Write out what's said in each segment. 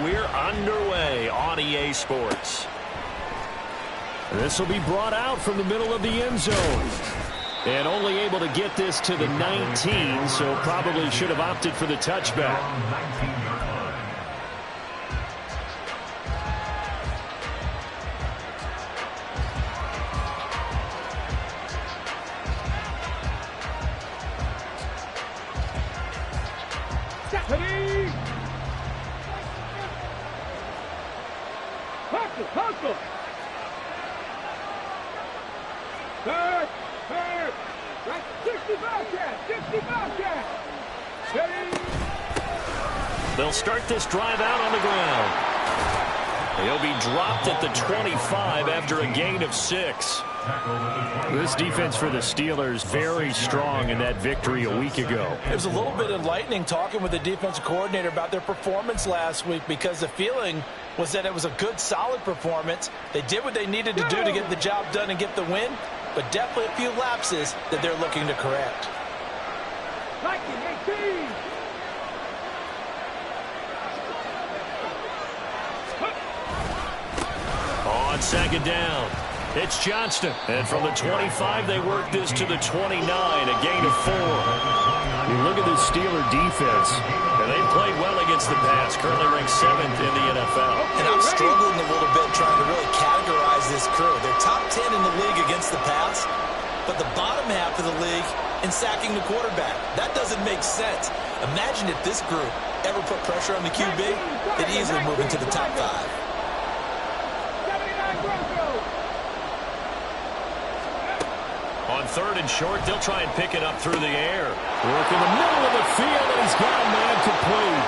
we're underway on EA Sports. This will be brought out from the middle of the end zone. And only able to get this to the 19, so probably should have opted for the touchback. They'll start this drive out on the ground. He'll be dropped at the 25 after a gain of 6. This defense for the Steelers very strong in that victory a week ago. It was a little bit enlightening talking with the defensive coordinator about their performance last week, because the feeling was that it was a good, solid performance. They did what they needed to do to get the job done and get the win, but definitely a few lapses that they're looking to correct. On second down, it's Johnston. And from the 25, they work this to the 29, a gain of 4. You look at the Steeler defense. And they've played well against the pass, currently ranked 7th in the NFL. And I'm struggling a little bit trying to really categorize this crew. They're top 10 in the league against the pass, but the bottom half of the league in sacking the quarterback. That doesn't make sense. Imagine if this group ever put pressure on the QB, they'd easily move into the top 5. On third and short, they'll try and pick it up through the air. Work in the middle of the field, and he's got a man complete.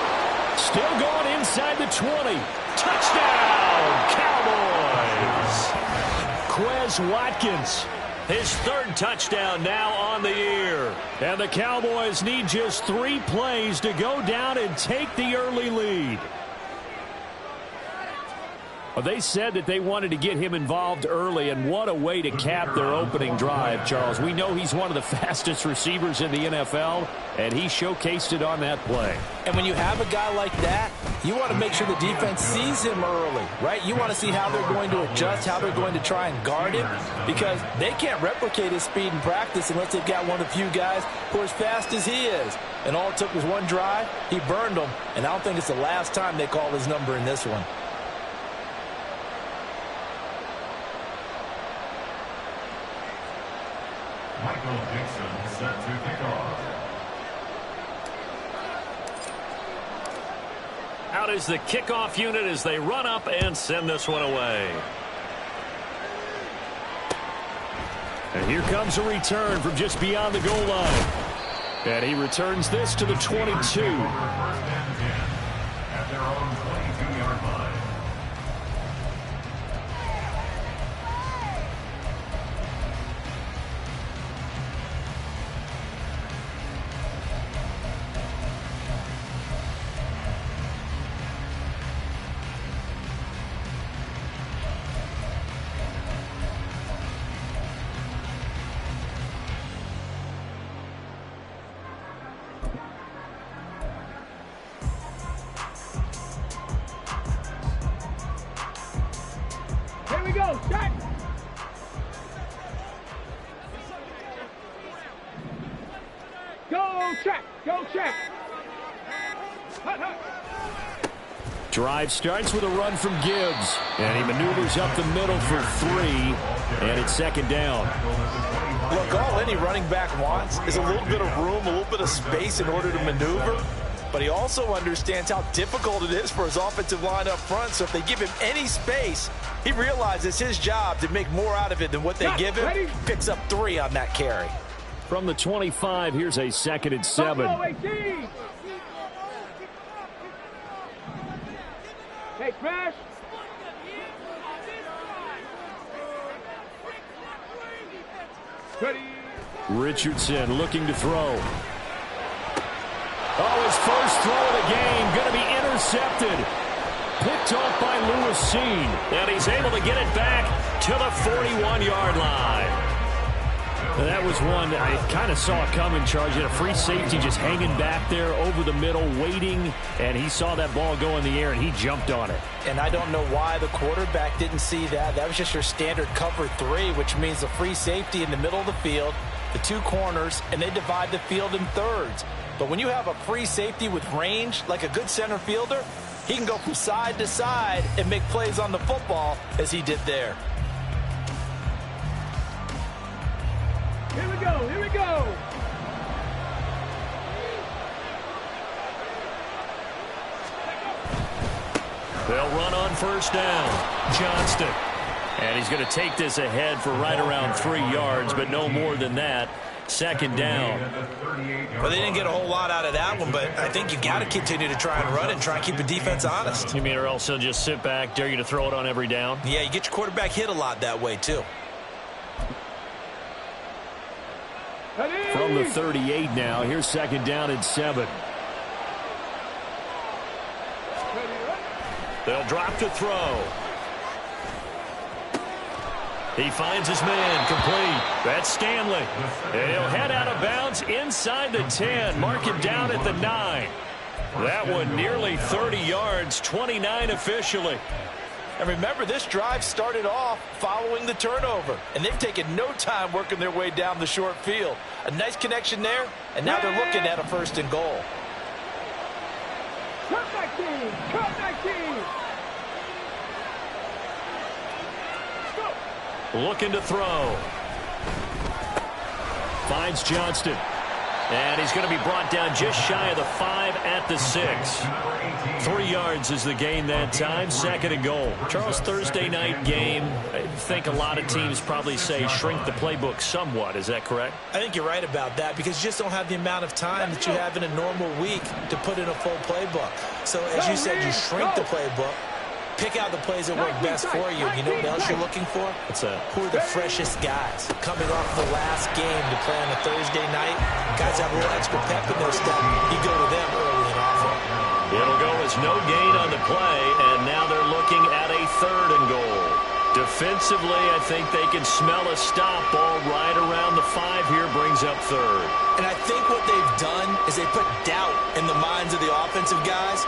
Still going inside the 20. Touchdown, Cowboys! Quez Watkins. His third touchdown now on the year. And the Cowboys need just 3 plays to go down and take the early lead. Well, they said that they wanted to get him involved early, and what a way to cap their opening drive, Charles. We know he's one of the fastest receivers in the NFL, and he showcased it on that play. And when you have a guy like that, you want to make sure the defense sees him early, right? You want to see how they're going to adjust, how they're going to try and guard him, because they can't replicate his speed in practice unless they've got one of the few guys who are as fast as he is. And all it took was one drive. He burned them, and I don't think it's the last time they call his number in this one. Michael Dixon set to kick off. Out is the kickoff unit as they run up and send this one away. And here comes a return from just beyond the goal line. And he returns this to the 22. First and 10 at their own 22-yard line. Drive starts with a run from Gibbs, and he maneuvers up the middle for 3, and it's second down. Look, all any running back wants is a little bit of room, a little bit of space in order to maneuver, but he also understands how difficult it is for his offensive line up front, so if they give him any space, he realizes his job to make more out of it than what they give him. Picks up 3 on that carry. From the 25, here's a 2nd and 7. Hey, Crash! Richardson looking to throw. Oh, his first throw of the game going to be intercepted. Picked off by Lewis Cine. And he's able to get it back to the 41-yard line. That was one I kind of saw coming, Charles. You had a free safety just hanging back there over the middle, waiting, and he saw that ball go in the air, and he jumped on it. And I don't know why the quarterback didn't see that. That was just your standard cover 3, which means the free safety in the middle of the field, the 2 corners, and they divide the field in thirds. But when you have a free safety with range, like a good center fielder, he can go from side to side and make plays on the football as he did there. Here we go, here we go. They'll run on first down. Johnston. And he's going to take this ahead for right around 3 yards, but no more than that. Second down. Well, they didn't get a whole lot out of that one, but I think you got to continue to try and run and try and keep the defense honest. You mean or else he'll just sit back, dare you to throw it on every down? Yeah, you get your quarterback hit a lot that way, too. From the 38 now, here's second down and 7. They'll drop to throw. He finds his man, complete. That's Stanley. And he'll head out of bounds inside the 10. Mark him down at the 9. That one nearly 30 yards, 29 officially. And remember, this drive started off following the turnover, and they've taken no time working their way down the short field. A nice connection there, and now they're looking at a 1st and goal. Cut that team! Cut that team! Looking to throw. Finds Johnston. And he's going to be brought down just shy of the 5 at the 6. 3 yards is the gain that time. 2nd and goal. Charles, Thursday night game. I think a lot of teams probably say shrink the playbook somewhat. Is that correct? I think you're right about that because you just don't have the amount of time that you have in a normal week to put in a full playbook. So as you said, you shrink the playbook. Pick out the plays that work best for you. You know what else you're looking for? What's that? Who are the freshest guys coming off the last game to play on a Thursday night? Guys have a little extra pep in their step. You go to them early and often. It'll go as no gain on the play, and now they're looking at a 3rd and goal. Defensively, I think they can smell a stop ball right around the 5 here, brings up 3rd. And I think what they've done is they put doubt in the minds of the offensive guys.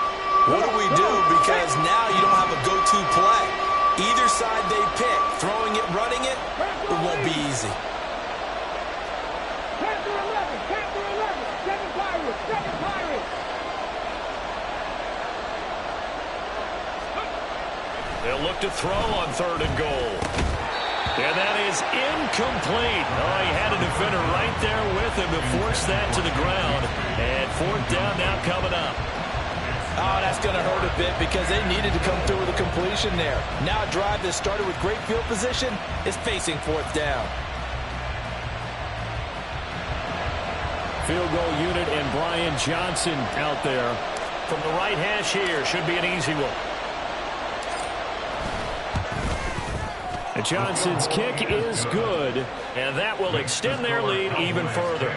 What do we do? Because now you don't have a go-to play. Either side they pick, throwing it, running it, it won't be easy. Panther 11, Panther 11, 7 Pirates, 7 Pirates. They'll look to throw on 3rd and goal. And that is incomplete. Oh, he had a defender right there with him to force that to the ground. And 4th down now coming up. Oh, that's going to hurt a bit because they needed to come through with a completion there. Now a drive that started with great field position is facing 4th down. Field goal unit and Brian Johnson out there. From the right hash here, should be an easy one. And Johnson's kick is good. And that will extend their lead even further.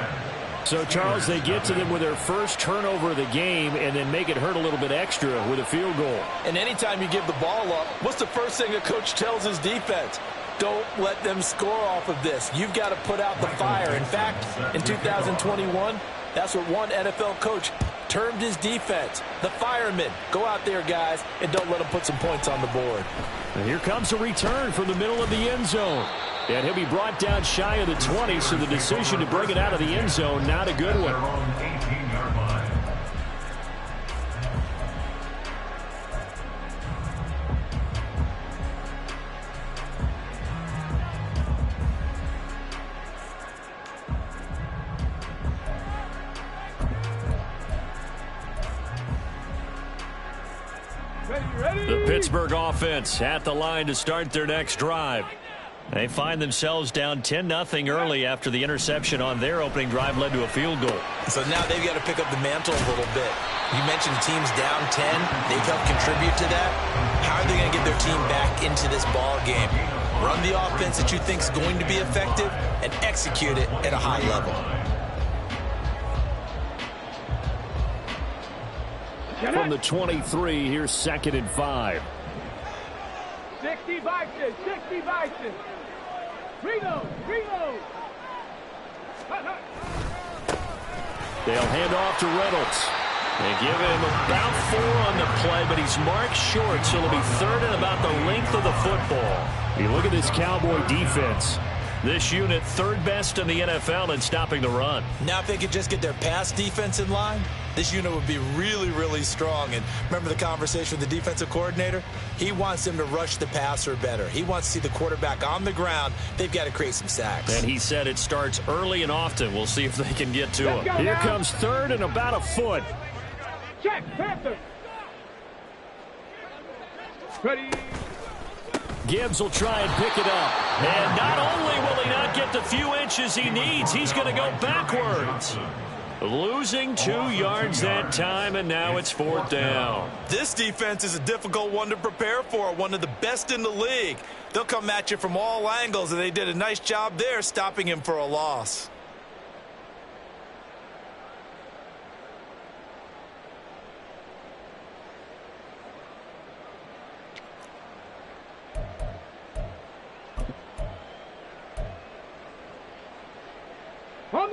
So, Charles, they get to them with their first turnover of the game and then make it hurt a little bit extra with a field goal. And anytime you give the ball up, what's the first thing a coach tells his defense? Don't let them score off of this. You've got to put out the fire. In fact, in 2021, that's what one NFL coach termed his defense, the firemen. Go out there, guys, and don't let them put some points on the board. And here comes a return from the middle of the end zone. And he'll be brought down shy of the 20, so the decision to bring it out of the end zone, not a good one. The Pittsburgh offense at the line to start their next drive. They find themselves down 10-0 early after the interception on their opening drive led to a field goal. So now they've got to pick up the mantle a little bit. You mentioned teams down 10. They've helped contribute to that. How are they going to get their team back into this ball game? Run the offense that you think is going to be effective and execute it at a high level. From the 23, here's 2nd and 5. 60 Bison, 60 Bison. Reload, reload. They'll hand off to Reynolds. They give him about 4 on the play, but he's marked short, so it'll be 3rd and about the length of the football. You look at this Cowboy defense. This unit 3rd best in the NFL in stopping the run. Now if they could just get their pass defense in line, this unit would be really, really strong. And remember the conversation with the defensive coordinator? He wants them to rush the passer better. He wants to see the quarterback on the ground. They've got to create some sacks. And he said it starts early and often. We'll see if they can get to him. Here comes 3rd and about a foot. Check, Panther. Ready. Gibbs will try and pick it up. And not only will he not get the few inches he needs, he's going to go backwards. Losing 2 yards that time, and now it's 4th down. This defense is a difficult one to prepare for, one of the best in the league. They'll come at you from all angles, and they did a nice job there stopping him for a loss.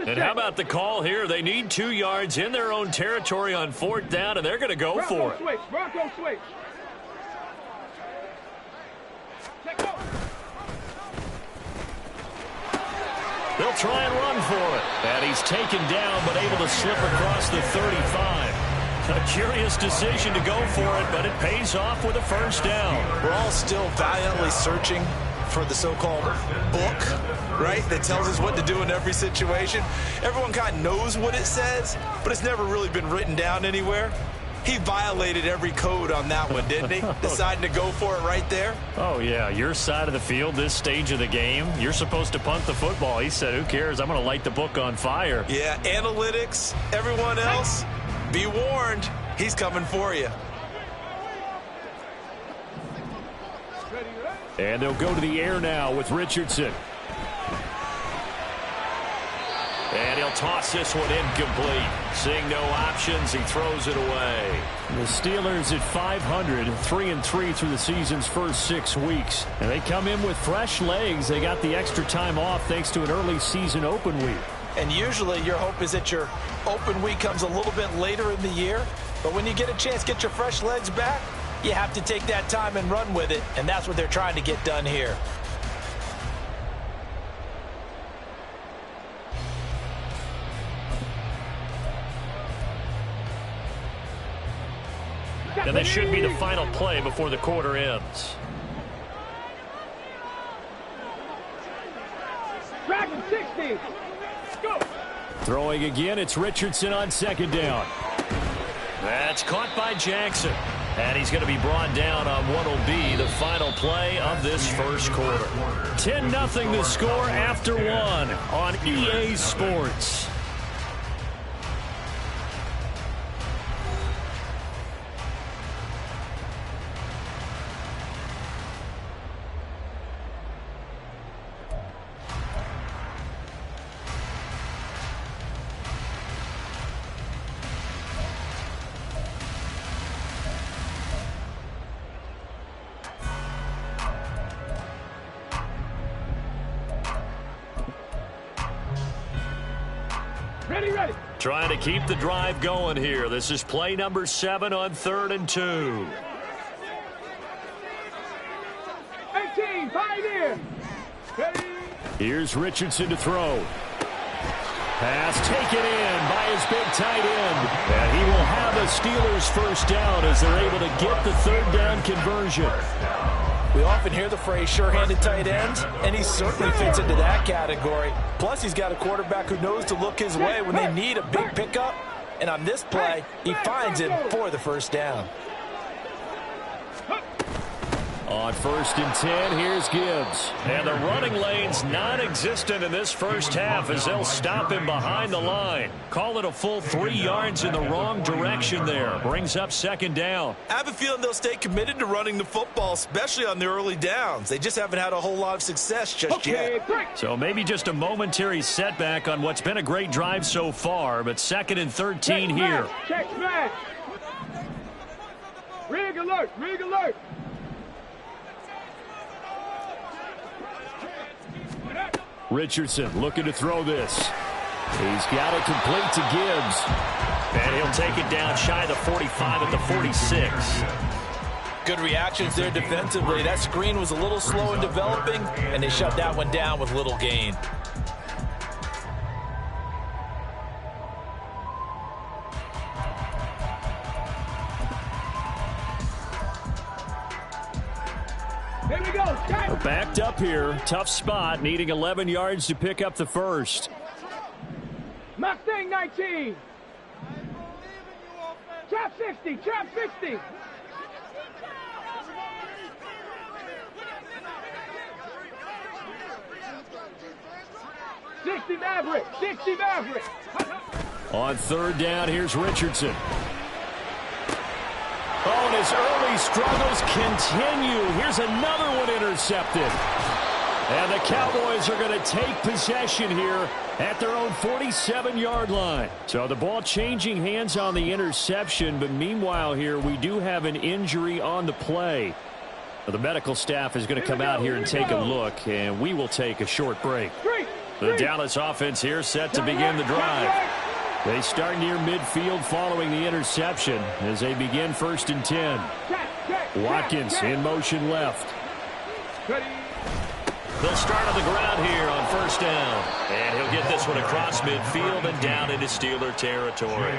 And how about the call here? They need 2 yards in their own territory on 4th down, and they're going to go for it. Switch. Bronco switch. They'll try and run for it. And he's taken down, but able to slip across the 35. A curious decision to go for it, but it pays off with a 1st down. We're all still valiantly searching for the so-called book, right, that tells us what to do in every situation. Everyone kind of knows what it says, but it's never really been written down anywhere. He violated every code on that one, didn't he? Deciding to go for it right there. Oh, yeah, your side of the field, this stage of the game, you're supposed to punt the football. He said, who cares? I'm going to light the book on fire. Yeah, analytics, everyone else, be warned, he's coming for you. And they'll go to the air now with Richardson. And he'll toss this one incomplete. Seeing no options, he throws it away. The Steelers at 500, 3-3 through the season's first 6 weeks. And they come in with fresh legs. They got the extra time off thanks to an early season open week. And usually your hope is that your open week comes a little bit later in the year. But when you get a chance to get your fresh legs back, you have to take that time and run with it, and that's what they're trying to get done here. And this should be the final play before the quarter ends. Dragon 60. Go. Throwing again, it's Richardson on 2nd down. That's caught by Jackson. And he's going to be brought down on what will be the final play of this first quarter. 10-0 the score after 1 on EA Sports. Ready. Trying to keep the drive going here. This is play number 7 on 3rd and 2. 18, pioneer. Ready. Here's Richardson to throw. Pass taken in by his big tight end. And he will have a Steelers 1st down as they're able to get the 3rd down conversion. We often hear the phrase sure-handed tight ends, and he certainly fits into that category. Plus, he's got a quarterback who knows to look his way when they need a big pickup. And on this play, he finds him for the 1st down. On 1st and 10, here's Gibbs. And the running lane's non-existent in this first half as they'll stop him behind the line. Call it a full 3 yards in the wrong direction there. Brings up 2nd down. I have a feeling they'll stay committed to running the football, especially on the early downs. They just haven't had a whole lot of success just yet. So maybe just a momentary setback on what's been a great drive so far, but 2nd and 13 here. Check smash. Rig alert. Richardson looking to throw this. He's got it complete to Gibbs. And he'll take it down shy of the 45 at the 46. Good reactions there defensively. That screen was a little slow in developing, and they shut that one down with little gain. Here we go. We're backed up here. Tough spot, needing 11 yards to pick up the first. Mustang 19. Trap 60. Trap 60. 60 Maverick. 60 Maverick. On third down, here's Richardson. Oh, and his early struggles continue. Here's another one intercepted. And the Cowboys are going to take possession here at their own 47-yard line. So the ball changing hands on the interception, but meanwhile here we do have an injury on the play. The medical staff is going to come out here and take a look, and we will take a short break. The Dallas offense here set to begin the drive. They start near midfield following the interception as they begin 1st and 10. Watkins in motion left. They'll start on the ground here on 1st down. And he'll get this one across midfield and down into Steeler territory.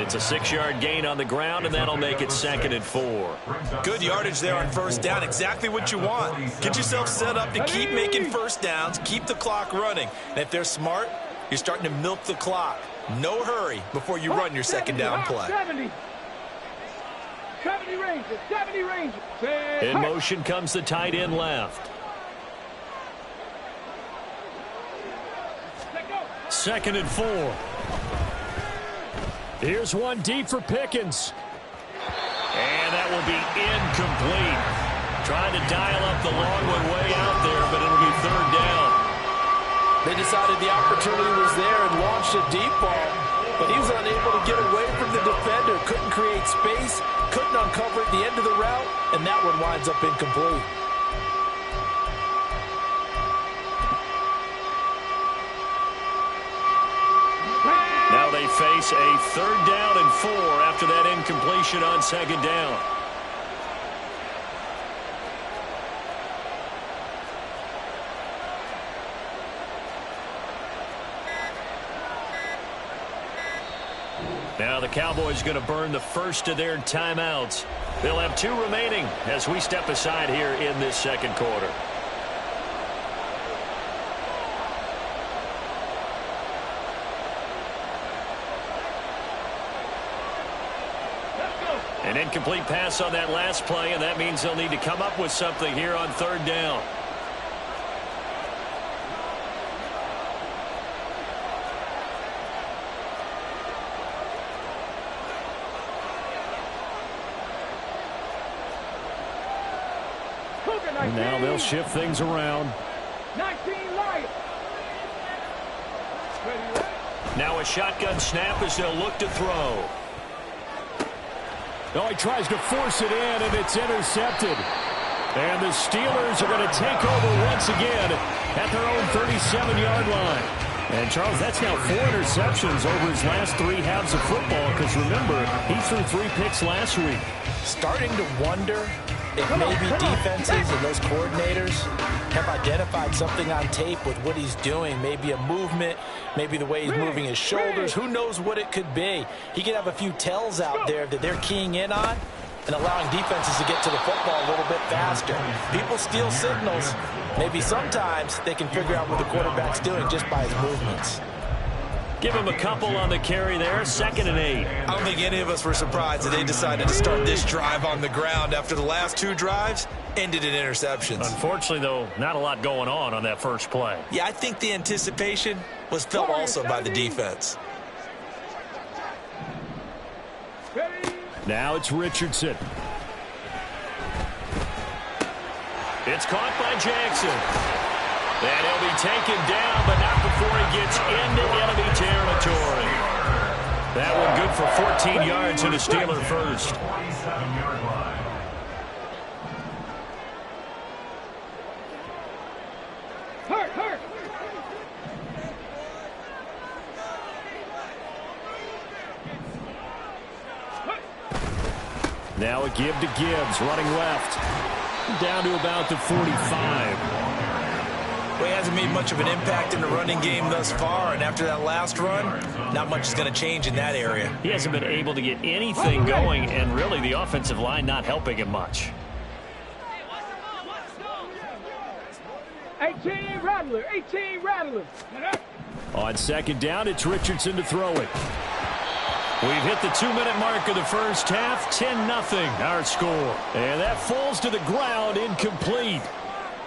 It's a 6-yard gain on the ground, and that'll make it 2nd and 4. Good yardage there on 1st down. Exactly what you want. Get yourself set up to keep making 1st downs, keep the clock running. And if they're smart, you're starting to milk the clock. No hurry before you run your 2nd down play. 70 Rangers. 70 Rangers. In motion comes the tight end left. 2nd and 4. Here's one deep for Pickens. And that will be incomplete. Trying to dial up the long one way out there, but it'll be 3rd down. They decided the opportunity was there and launched a deep ball, but he was unable to get away from the defender. Couldn't create space, couldn't uncover at the end of the route, and that one winds up incomplete. Now they face a 3rd down and 4 after that incompletion on 2nd down. Now the Cowboys going to burn the first of their timeouts. They'll have 2 remaining as we step aside here in this 2nd quarter. An incomplete pass on that last play, and that means they'll need to come up with something here on 3rd down. And now they'll shift things around. 19 Lions. Now a shotgun snap as they'll look to throw. Oh, he tries to force it in, and it's intercepted. And the Steelers are going to take over once again at their own 37-yard line. And, Charles, that's now 4 interceptions over his last 3 halves of football, because, remember, he threw 3 picks last week. Starting to wonder if maybe defenses and those coordinators have identified something on tape with what he's doing. Maybe a movement, maybe the way he's moving his shoulders. Who knows what it could be? He could have a few tells out there that they're keying in on and allowing defenses to get to the football a little bit faster. People steal signals. Maybe sometimes they can figure out what the quarterback's doing just by his movements. Give him a couple on the carry there, 2nd and 8. I don't think any of us were surprised that they decided to start this drive on the ground after the last 2 drives ended in interceptions. Unfortunately, though, not a lot going on that first play. Yeah, I think the anticipation was felt also by the defense. Now it's Richardson. It's caught by Jackson. And he'll be taken down, but not before he gets into enemy territory. That one good for 14 yards and a Steeler first. 27-yard line. Hurt. Now a give to Gibbs, running left. Down to about the 45. Well, he hasn't made much of an impact in the running game thus far, and after that last run, not much is going to change in that area. He hasn't been able to get anything going, and really the offensive line not helping him much. 18 Rattler, 18 Rattler. On second down, it's Richardson to throw it. We've hit the 2-minute mark of the first half, 10-0 our score. And that falls to the ground, incomplete.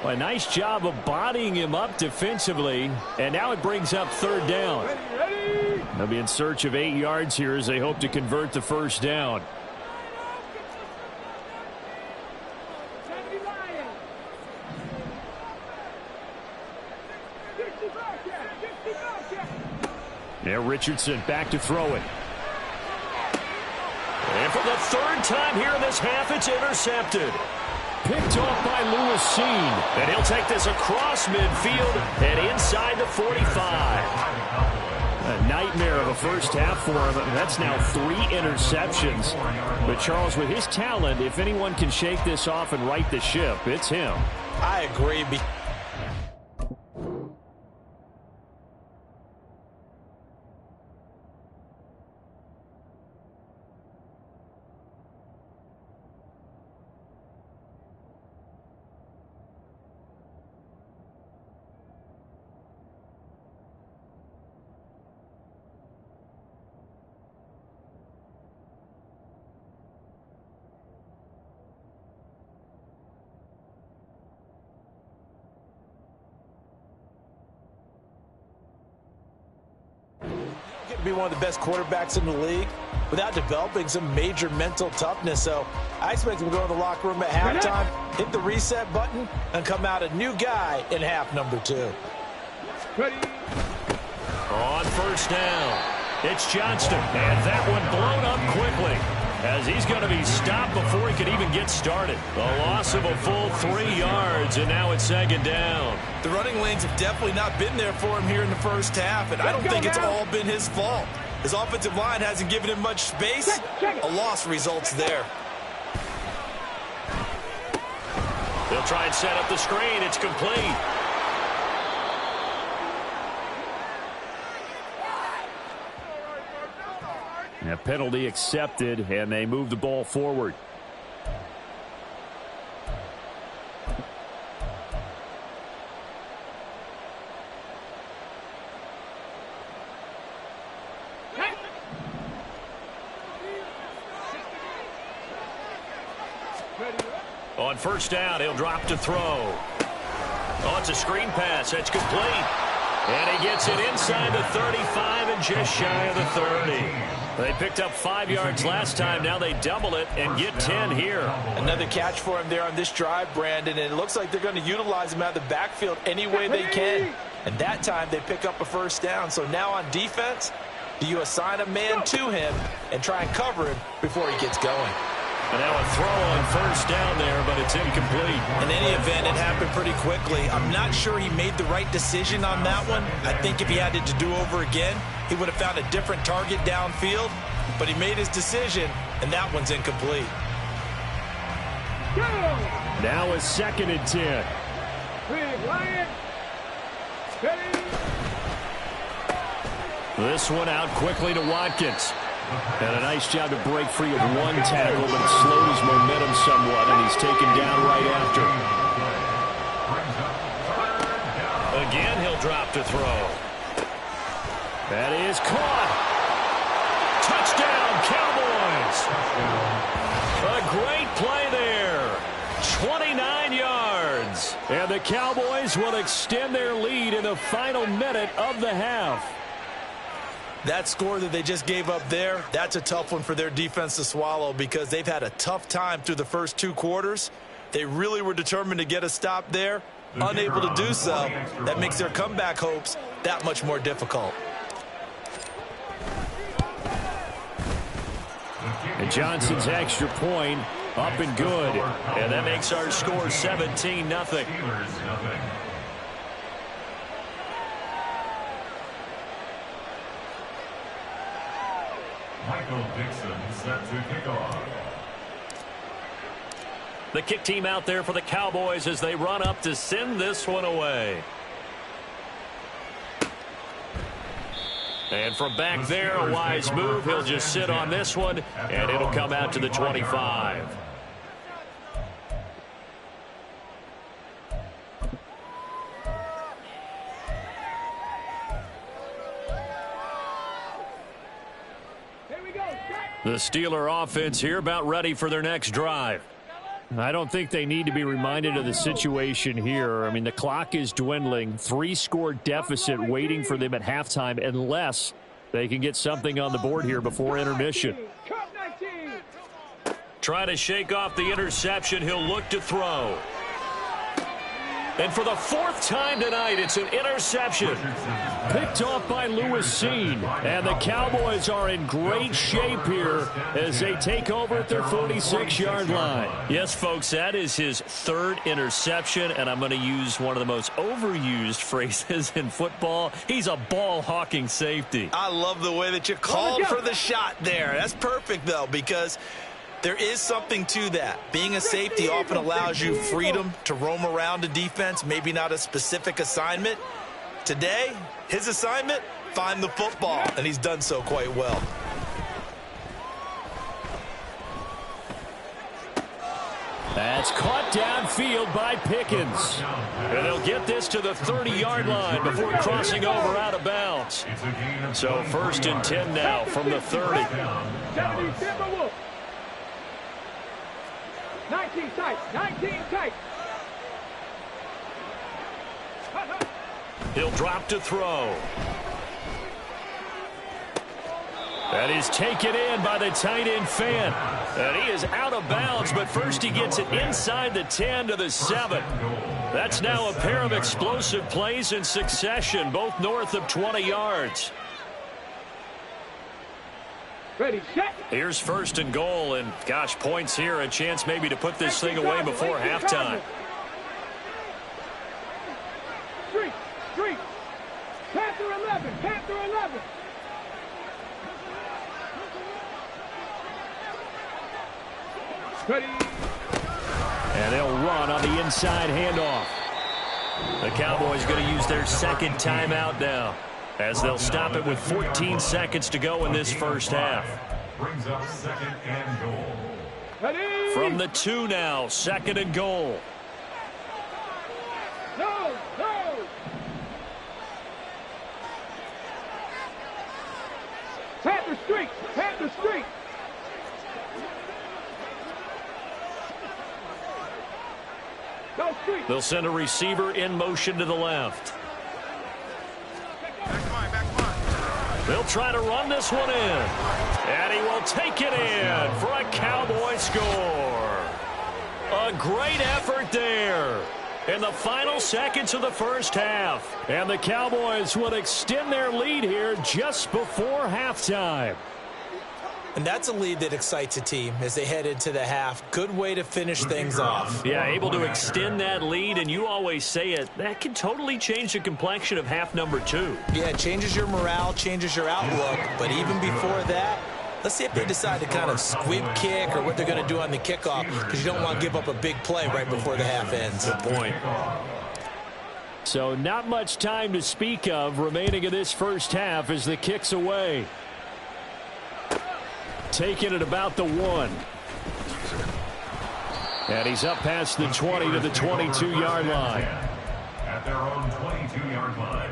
Well, a nice job of bodying him up defensively, and now it brings up third down. They'll be in search of 8 yards here as they hope to convert the first down. Now Richardson back to throw it. And for the third time here in this half, it's intercepted. Picked off by Lewis Cine. And he'll take this across midfield and inside the 45. A nightmare of a first half for him. That's now 3 interceptions. But Charles, with his talent, if anyone can shake this off and right the ship, it's him. I agree. Be one of the best quarterbacks in the league without developing some major mental toughness. So I expect him to go in the locker room at halftime, hit the reset button, and come out a new guy in half number 2. On first down, it's Johnston, and that one blown up quickly as he's going to be stopped before he could even get started. The loss of a full 3 yards, and now it's second down. The running lanes have definitely not been there for him here in the first half, and I don't think it's all been his fault. His offensive line hasn't given him much space. A loss results there. They'll try and set up the screen. It's complete. A penalty accepted, and they move the ball forward. On first down, he'll drop to throw. Oh, it's a screen pass. It's complete. And he gets it inside the 35 and just shy of the 30. They picked up 5 yards last time. Now they double it and get 10 here. Another catch for him there on this drive, Brandon, and it looks like they're going to utilize him out of the backfield any way they can. And that time they pick up a first down. So now on defense, do you assign a man to him and try and cover him before he gets going? And now a throw on first down there, but it's incomplete. In any event, it happened pretty quickly. I'm not sure he made the right decision on that one. I think if he had it to do over again, he would have found a different target downfield. But he made his decision, and that one's incomplete. Now a 2nd and 10. This one out quickly to Watkins. And a nice job to break free of 1 tackle, but it slowed his momentum somewhat, and he's taken down right after. Again, he'll drop to throw. That is caught. Touchdown, Cowboys. A great play there. 29 yards. And the Cowboys will extend their lead in the final minute of the half. That score that they just gave up there, that's a tough one for their defense to swallow because they've had a tough time through the first 2 quarters. They really were determined to get a stop there, unable to do so. That makes their comeback hopes that much more difficult. And Johnson's extra point up and good. And that makes our score 17-0. Michael Dixon set to kick off. The kick team out there for the Cowboys as they run up to send this one away. And from back there, a wise move. He'll just sit on this one, and it'll come out to the 25. The Steeler offense here about ready for their next drive. I don't think they need to be reminded of the situation here. I mean, the clock is dwindling. 3-score deficit waiting for them at halftime unless they can get something on the board here before intermission. Try to shake off the interception. He'll look to throw. And for the 4th time tonight, it's an interception. Picked off by Lewis Cine. And the Cowboys are in great shape here as they take over at their 46-yard line. Yes, folks, that is his 3rd interception, and I'm going to use one of the most overused phrases in football. He's a ball-hawking safety. I love the way that you called for the shot there. That's perfect, though, because there is something to that. Being a safety often allows you freedom to roam around a defense, maybe not a specific assignment. Today, his assignment, find the football, and he's done so quite well. That's caught downfield by Pickens. And they'll get this to the 30-yard line before crossing over out of bounds. So 1st and 10 now from the 30. 19 tight, 19 tight. He'll drop to throw. That is taken in by the tight end Fant. And he is out of bounds, but first he gets it inside the 10 to the 7. That's now a pair of explosive plays in succession, both north of 20 yards. Ready, set. Here's 1st and goal, and gosh, points here, a chance maybe to put this thing away before halftime. Street. Panther 11, Panther 11. Ready. And they'll run on the inside handoff. The Cowboys going to use their 2nd timeout now, as they'll stop it with 14 seconds to go in this first half. Brings up 2nd and goal. Ready. From the 2 now, 2nd and goal. No. Panther streak. Go streak. They'll send a receiver in motion to the left. They'll try to run this one in. And he will take it in for a Cowboy score. A great effort there in the final seconds of the first half. And the Cowboys will extend their lead here just before halftime. And that's a lead that excites a team as they head into the half. Good way to finish things off. Yeah, able to extend that lead, and you always say it, that can totally change the complexion of half number 2. Yeah, it changes your morale, changes your outlook. But even before that, let's see if they decide to kind of squib kick or what they're going to do on the kickoff, because you don't want to give up a big play right before the half ends. Good point. So not much time to speak of remaining in this first half as the kick's away. Taking it about the 1. And he's up past the 20 to the 22-yard line. At their own 22-yard line.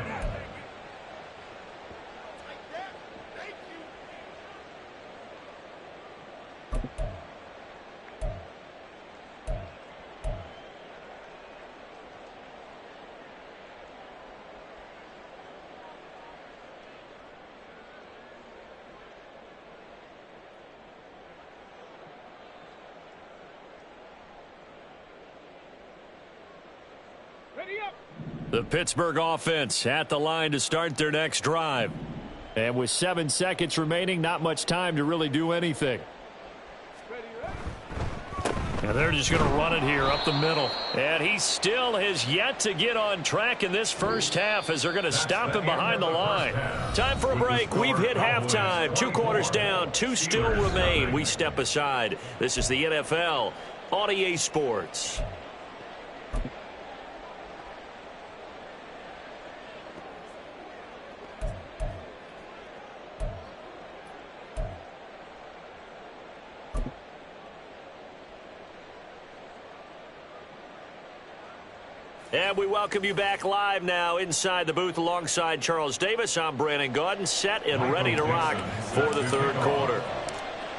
The Pittsburgh offense at the line to start their next drive. And with 7 seconds remaining, not much time to really do anything. And they're just going to run it here up the middle. And he still has yet to get on track in this first half as they're going to stop him behind the line. Time for a break. We've hit halftime. 2 quarters down. 2 still remain. We step aside. This is the NFL on EA Sports. And we welcome you back live now inside the booth alongside Charles Davis. I'm Brandon Gaudin, set and ready to rock for the third quarter.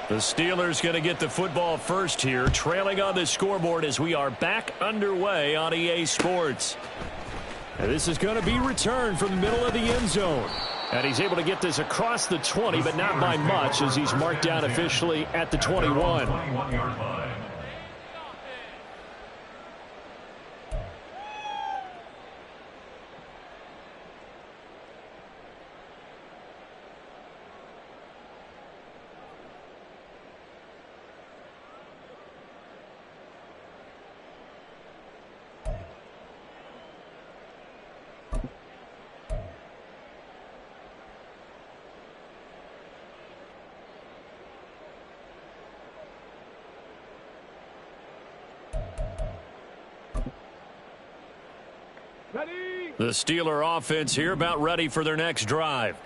The Steelers going to get the football first here, trailing on the scoreboard as we are back underway on EA Sports. And this is going to be returned from the middle of the end zone. And he's able to get this across the 20, but not by much as he's marked down officially at the 21. 21-yard line. The Steeler offense here about ready for their next drive.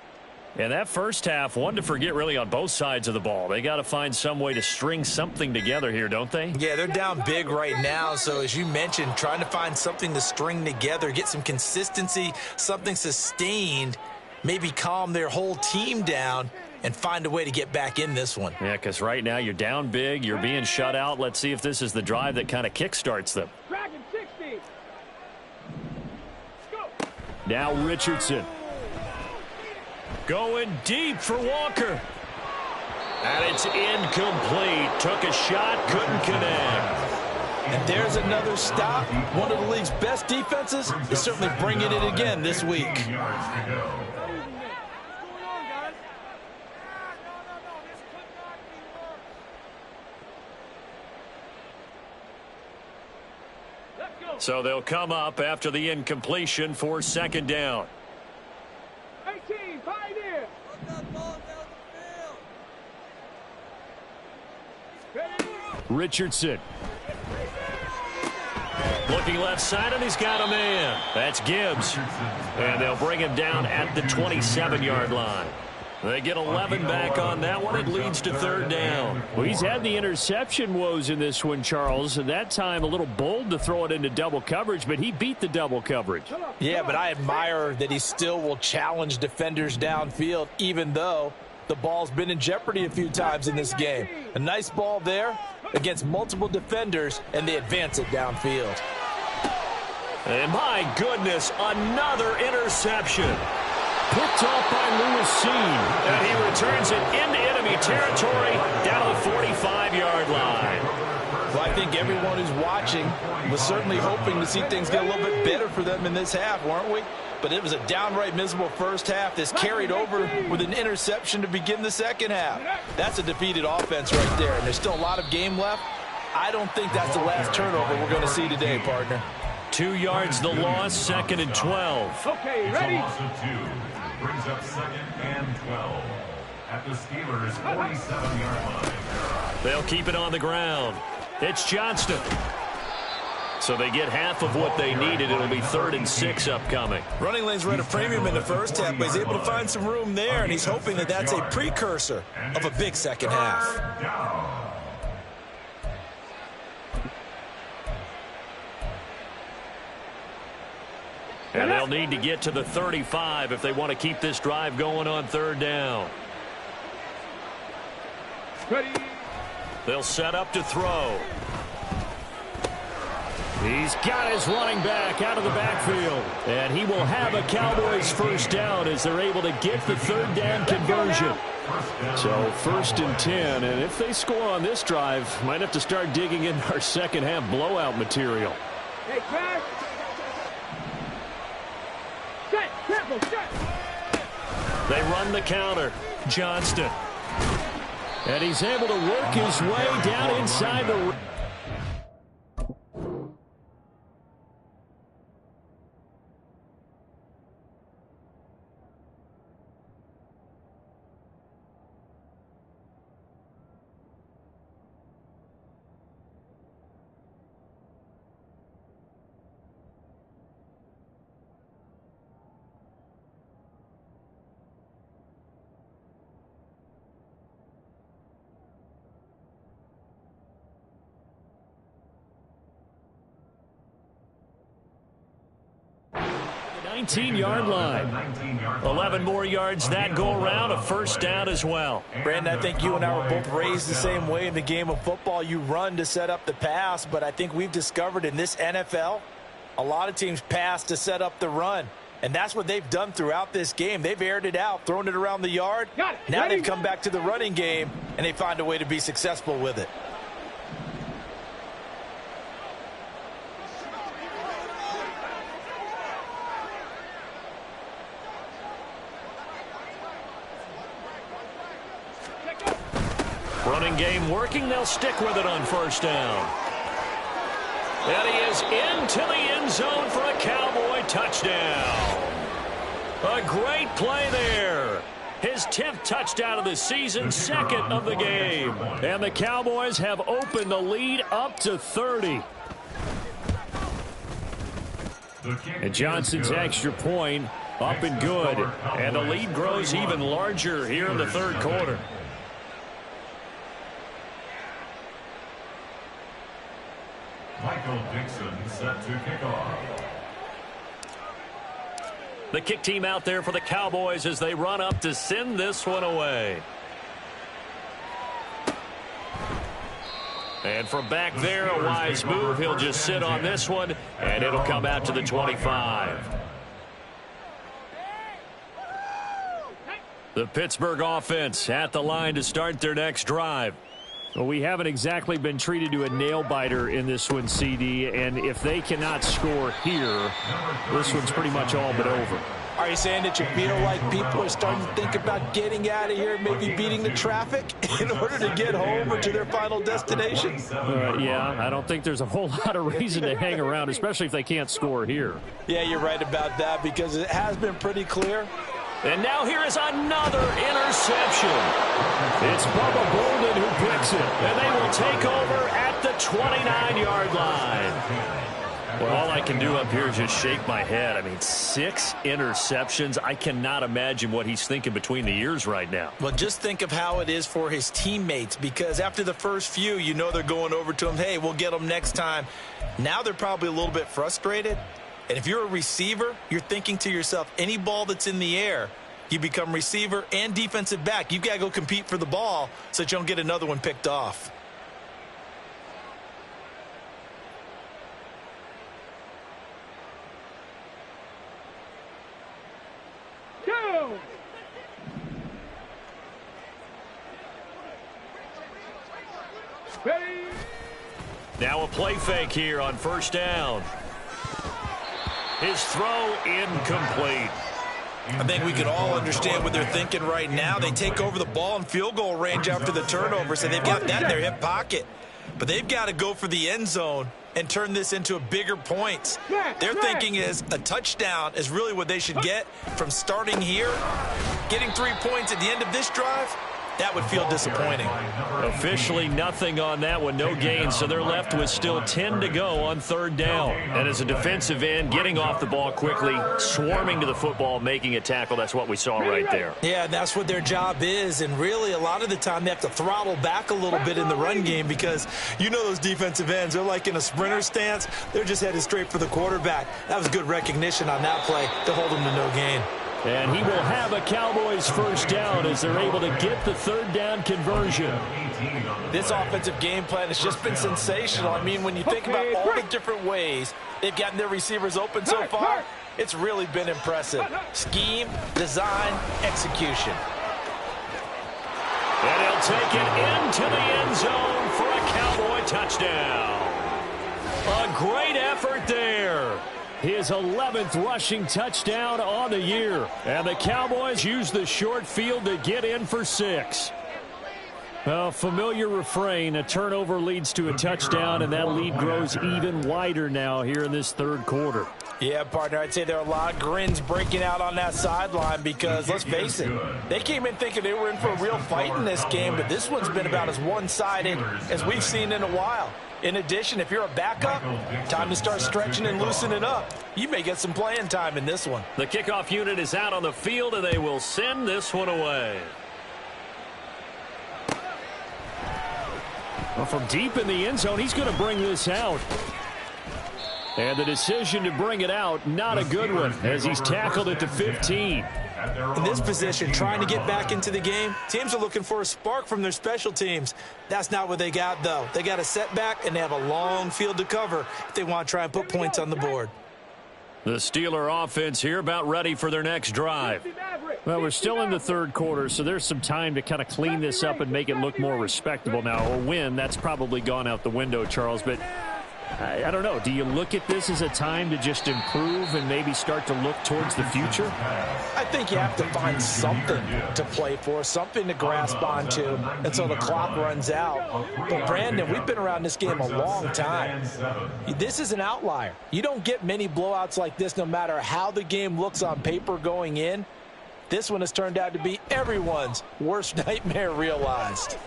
And that first half, one to forget really on both sides of the ball. They got to find some way to string something together here, don't they? Yeah, they're down big right now. So as you mentioned, trying to find something to string together, get some consistency, something sustained, maybe calm their whole team down and find a way to get back in this one. Yeah, because right now you're down big, you're being shut out. Let's see if this is the drive that kind of kickstarts them. Dragon 60. Now Richardson. Going deep for Walker. And it's incomplete. Took a shot, couldn't connect. And there's another stop. One of the league's best defenses is certainly bringing it again this week. Yards to go. So they'll come up after the incompletion for second down. 18, Pioneer. Richardson. Looking left side, and he's got a man. That's Gibbs. And they'll bring him down at the 27-yard line. They get 11 back on that one. It leads to third down. Well, he's had the interception woes in this one, Charles. And that time a little bold to throw it into double coverage, but he beat the double coverage. Yeah, but I admire that he still will challenge defenders downfield, even though the ball's been in jeopardy a few times in this game. A nice ball there against multiple defenders, and they advance it downfield. And my goodness, another interception. Picked off by Lewis Cine. And he returns it into enemy territory down to the 45-yard line. Well, I think everyone who's watching was certainly hoping to see things get a little bit better for them in this half, weren't we? But it was a downright miserable first half. This carried over with an interception to begin the second half. That's a defeated offense right there, and there's still a lot of game left. I don't think that's the last turnover we're going to see today, partner. 2 yards the loss, second and 12. Okay, ready? It's a loss of 2. Brings up second and 12 at the Steelers' 47-yard line. They'll keep it on the ground. It's Johnston. So they get half of what they needed. It'll be 3rd and 6 upcoming. Running lanes were at a premium in the first half, but he's able to find some room there, and he's hoping that that's a precursor of a big second half. Down. And they'll need to get to the 35 if they want to keep this drive going on third down. Ready? They'll set up to throw. He's got his running back out of the backfield. And he will have a Cowboys first down as they're able to get the third down conversion. So 1st and 10. And if they score on this drive, might have to start digging in our second half blowout material. Hey, crash. Set, careful, set. They run the counter. Johnston. And he's able to work his way down inside the... 19-yard line. 11 more yards that go around, a first down as well. Brandon, I think you and I were both raised the same way in the game of football. You run to set up the pass, but I think we've discovered in this NFL, a lot of teams pass to set up the run. And that's what they've done throughout this game. They've aired it out, thrown it around the yard. Now they've come back to the running game, and they find a way to be successful with it. Running game working. They'll stick with it on first down. And he is into the end zone for a Cowboy touchdown. A great play there. His 10th touchdown of the season, second of the game. And the Cowboys have opened the lead up to 30. And Johnson's extra point up and good. And the lead grows even larger here in the third quarter. Michael Dixon set to kick off. The kick team out there for the Cowboys as they run up to send this one away. And from back there, a wise move. He'll just sit on this one, and it'll come out to the 25. The Pittsburgh offense at the line to start their next drive. Well, we haven't exactly been treated to a nail-biter in this one, CD, and if they cannot score here, this one's pretty much all but over. Are you saying that you feel like people are starting to think about getting out of here, maybe beating the traffic in order to get home or to their final destination? Yeah, I don't think there's a whole lot of reason to hang around, especially if they can't score here. Yeah, you're right about that because it has been pretty clear. And now here is another interception. It's Bubba Bolden who picks it, and they will take over at the 29-yard line. Well, all I can do up here is just shake my head. I mean, 6 interceptions. I cannot imagine what he's thinking between the ears right now. Well, just think of how it is for his teammates, because after the first few, you know they're going over to him, hey, we'll get them next time. Now they're probably a little bit frustrated. And if you're a receiver, you're thinking to yourself, any ball that's in the air, you become receiver and defensive back. You've got to go compete for the ball so that you don't get another one picked off. Go! Ready? Now a play fake here on first down. His throw incomplete. I think we can all understand what they're thinking right now. They take over the ball in field goal range after the turnover, so they've got that in their hip pocket. But they've got to go for the end zone and turn this into a bigger points. Their thinking is a touchdown is really what they should get from starting here. Getting 3 points at the end of this drive, that would feel disappointing. Officially nothing on that one, no gain, so they're left with still 10 to go on third down. And as a defensive end, getting off the ball quickly, swarming to the football, making a tackle, that's what we saw right there. Yeah, that's what their job is, and really a lot of the time they have to throttle back a little bit in the run game because you know those defensive ends, they're like in a sprinter stance. They're just headed straight for the quarterback. That was good recognition on that play to hold them to no gain. And he will have a Cowboys first down as they're able to get the third down conversion. This offensive game plan has just been sensational. I mean, when you think about all the different ways they've gotten their receivers open so far, it's really been impressive. Scheme, design, execution. And he'll take it into the end zone for a Cowboy touchdown. A great effort there. His 11th rushing touchdown on the year. And the Cowboys use the short field to get in for 6. A familiar refrain, a turnover leads to a touchdown, and that lead grows even wider now here in this third quarter. Yeah, partner, I'd say there are a lot of grins breaking out on that sideline because, let's face it, they came in thinking they were in for a real fight in this game, but this one's been about as one-sided as we've seen in a while. In addition, if you're a backup, time to start stretching and loosening up. You may get some playing time in this one. The kickoff unit is out on the field, and they will send this one away. Well, from deep in the end zone, he's going to bring this out. And the decision to bring it out, not a good one, as he's tackled at the 15. In this position, trying to get back into the game, teams are looking for a spark from their special teams. That's not what they got, though. They got a setback, and they have a long field to cover if they want to try and put points on the board. The Steeler offense here about ready for their next drive. Well, we're still in the third quarter, so there's some time to kind of clean this up and make it look more respectable now. A win, that's probably gone out the window, Charles, but I don't know. Do you look at this as a time to just improve and maybe start to look towards the future? I think you have to find something to play for, something to grasp onto until the clock runs out. But, Brandon, we've been around this game a long time. This is an outlier. You don't get many blowouts like this no matter how the game looks on paper going in. This one has turned out to be everyone's worst nightmare realized.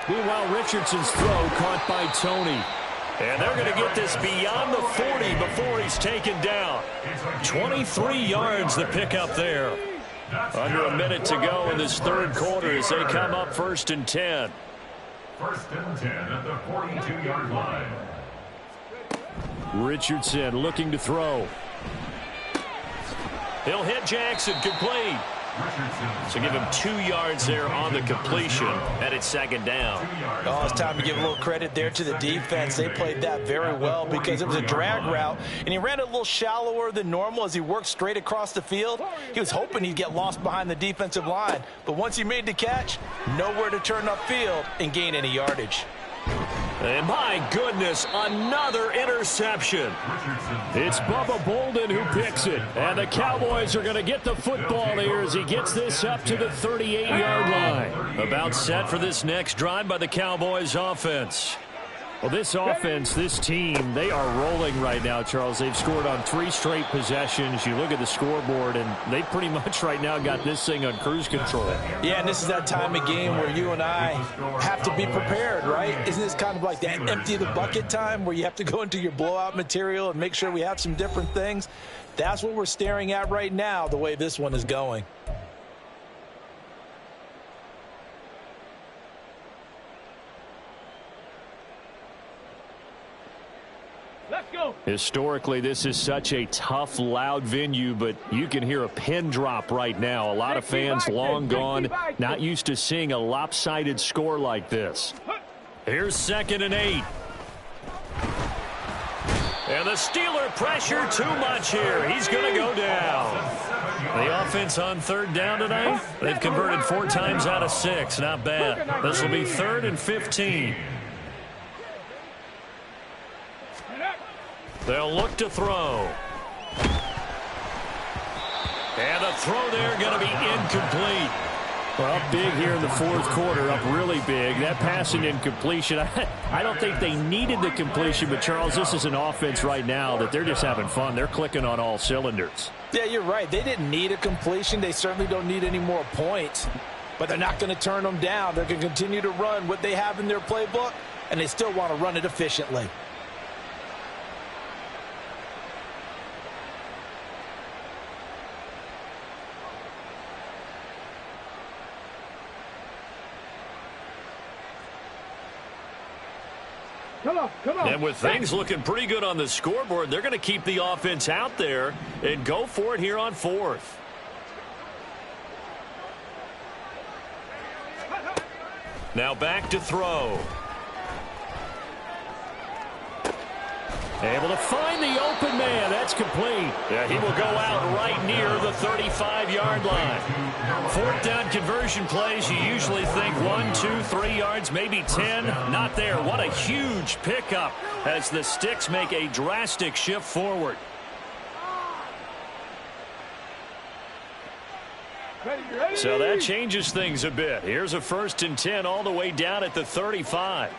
Meanwhile, Richardson's throw caught by Tony. And they're going to get this beyond the 40 before he's taken down. 23 yards the pickup there. Under a minute to go in this third quarter as they come up 1st and 10. 1st and 10 at the 42-yard line. Richardson looking to throw. He'll hit Jackson, complete. So give him 2 yards there on the completion, and it's 2nd down. Oh, it's time to give a little credit there to the defense. They played that very well because it was a drag route, and he ran a little shallower than normal as he worked straight across the field. He was hoping he'd get lost behind the defensive line, but once he made the catch, nowhere to turn upfield and gain any yardage. And my goodness, another interception. It's Bubba Bolden who picks it. And the Cowboys are going to get the football here as he gets this up to the 38-yard line. About set for this next drive by the Cowboys offense. Well, this offense, this team, they are rolling right now, Charles. They've scored on 3 straight possessions. You look at the scoreboard, and they pretty much right now got this thing on cruise control. Yeah, and this is that time of game where you and I have to be prepared, right? Isn't this kind of like that empty the bucket time where you have to go into your blowout material and make sure we have some different things? That's what we're staring at right now, the way this one is going. Historically, this is such a tough, loud venue, but you can hear a pin drop right now. A lot of fans long gone, not used to seeing a lopsided score like this. Here's 2nd and 8. And the Steeler pressure too much here. He's going to go down. The offense on 3rd down tonight, they've converted 4 times out of 6. Not bad. This will be 3rd and 15. They'll look to throw. And the throw there going to be incomplete. Well, up big here in the 4th quarter, up really big. That passing incompletion, I don't think they needed the completion, but, Charles, this is an offense right now that they're just having fun. They're clicking on all cylinders. Yeah, you're right. They didn't need a completion. They certainly don't need any more points, but they're not going to turn them down. They're going to continue to run what they have in their playbook, and they still want to run it efficiently. Come on. And with things looking pretty good on the scoreboard, they're going to keep the offense out there and go for it here on 4th. Now back to throw. Able to find the open man. That's complete. Yeah, he will go out right near the 35-yard line. 4th down conversion plays, you usually think 1, 2, 3 yards, maybe 10. Not there. What a huge pickup as the Sticks make a drastic shift forward. So that changes things a bit. Here's a 1st and 10 all the way down at the 35.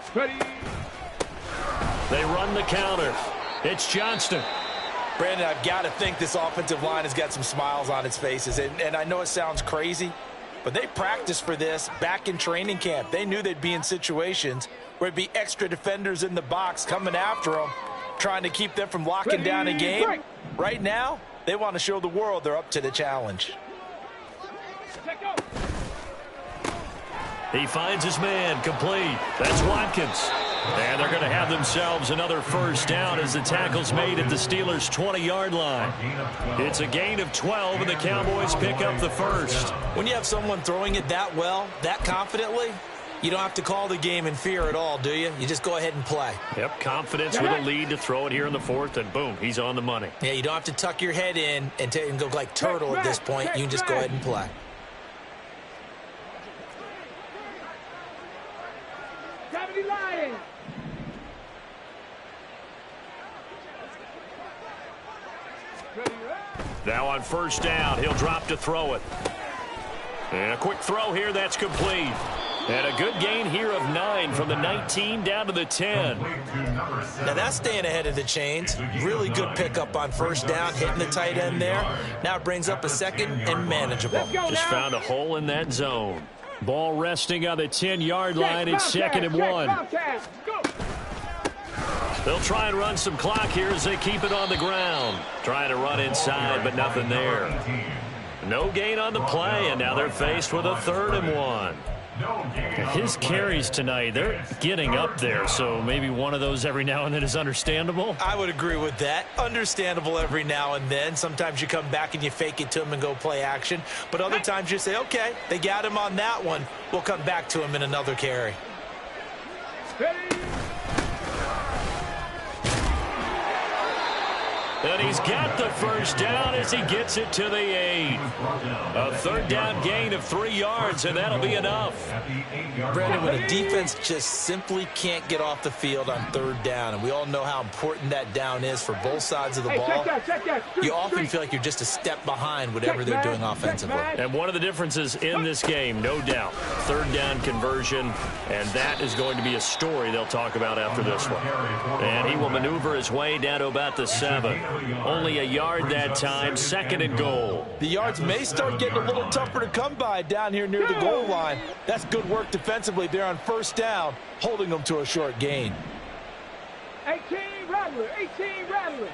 They run the counter. It's Johnston. Brandon, I've got to think this offensive line has got some smiles on its faces. And I know it sounds crazy, but they practiced for this back in training camp. They knew they'd be in situations where it'd be extra defenders in the box coming after them, trying to keep them from locking down a game. Right now, they want to show the world they're up to the challenge. He finds his man complete. That's Watkins. And they're going to have themselves another first down as the tackle's made at the Steelers' 20-yard line. It's a gain of 12, and the Cowboys pick up the first. When you have someone throwing it that well, that confidently, you don't have to call the game in fear at all, do you? You just go ahead and play. Yep, confidence with a lead to throw it here in the fourth, and boom, he's on the money. Yeah, you don't have to tuck your head in and go like turtle at this point. You can just go ahead and play. Now on first down, he'll drop to throw it. And a quick throw here, that's complete. And a good gain here of 9 from the 19 down to the 10. Now that's staying ahead of the chains. Really good pickup on first down, hitting the tight end there. Now it brings up a second and manageable. Just found a hole in that zone. Ball resting on the 10-yard line. It's 2nd and 1. They'll try and run some clock here as they keep it on the ground. Trying to run inside, but nothing there. No gain on the play, and now they're faced with a 3rd and 1. His carries tonight, they're getting up there, so maybe one of those every now and then is understandable. I would agree with that. Understandable every now and then. Sometimes you come back and you fake it to him and go play action. But other times you say, okay, they got him on that one. We'll come back to him in another carry. And he's got the first down as he gets it to the 8. A 3rd down gain of 3 yards, and that'll be enough. Brandon, when a defense just simply can't get off the field on 3rd down, and we all know how important that down is for both sides of the ball, you often feel like you're just a step behind whatever they're doing offensively. And one of the differences in this game, no doubt, 3rd down conversion, and that is going to be a story they'll talk about after this one. And he will maneuver his way down to about the 7. Only a yard that time, 2nd and goal. The yards may start getting a little tougher to come by down here near the goal line. That's good work defensively there on first down, holding them to a short gain. 18 Rattler, 18 Rattler.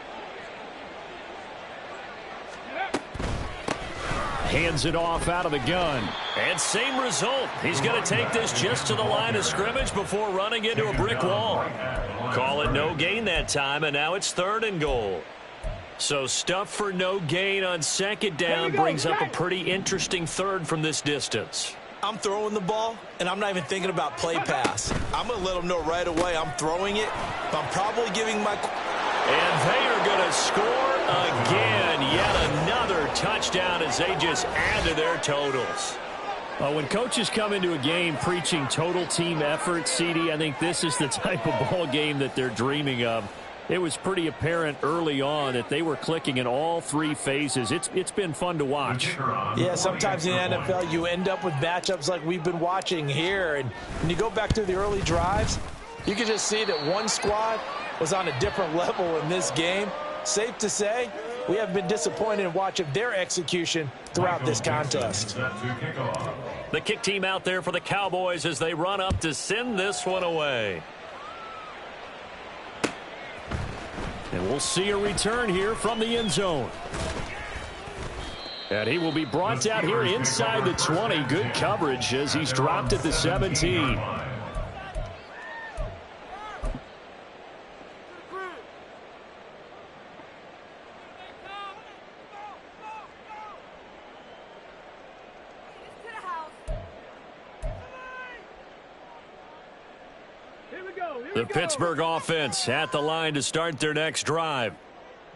Hands it off out of the gun. And same result. He's going to take this just to the line of scrimmage before running into a brick wall. Call it no gain that time, and now it's 3rd and goal. So stuff for no gain on 2nd down brings up a pretty interesting 3rd from this distance. I'm throwing the ball, and I'm not even thinking about play pass. I'm going to let them know right away I'm throwing it. I'm probably giving my... And they are going to score again. Yet another touchdown as they just add to their totals. When coaches come into a game preaching total team effort, CD, I think this is the type of ball game that they're dreaming of. It was pretty apparent early on that they were clicking in all 3 phases. It's been fun to watch. Yeah, sometimes in the NFL you end up with matchups like we've been watching here. And when you go back to the early drives, you can just see that one squad was on a different level in this game. Safe to say, we have been disappointed in watching their execution throughout this contest. The kick team out there for the Cowboys as they run up to send this one away. And we'll see a return here from the end zone. And he will be brought down here inside the 20. Good coverage as he's dropped at the 17. The Pittsburgh offense at the line to start their next drive.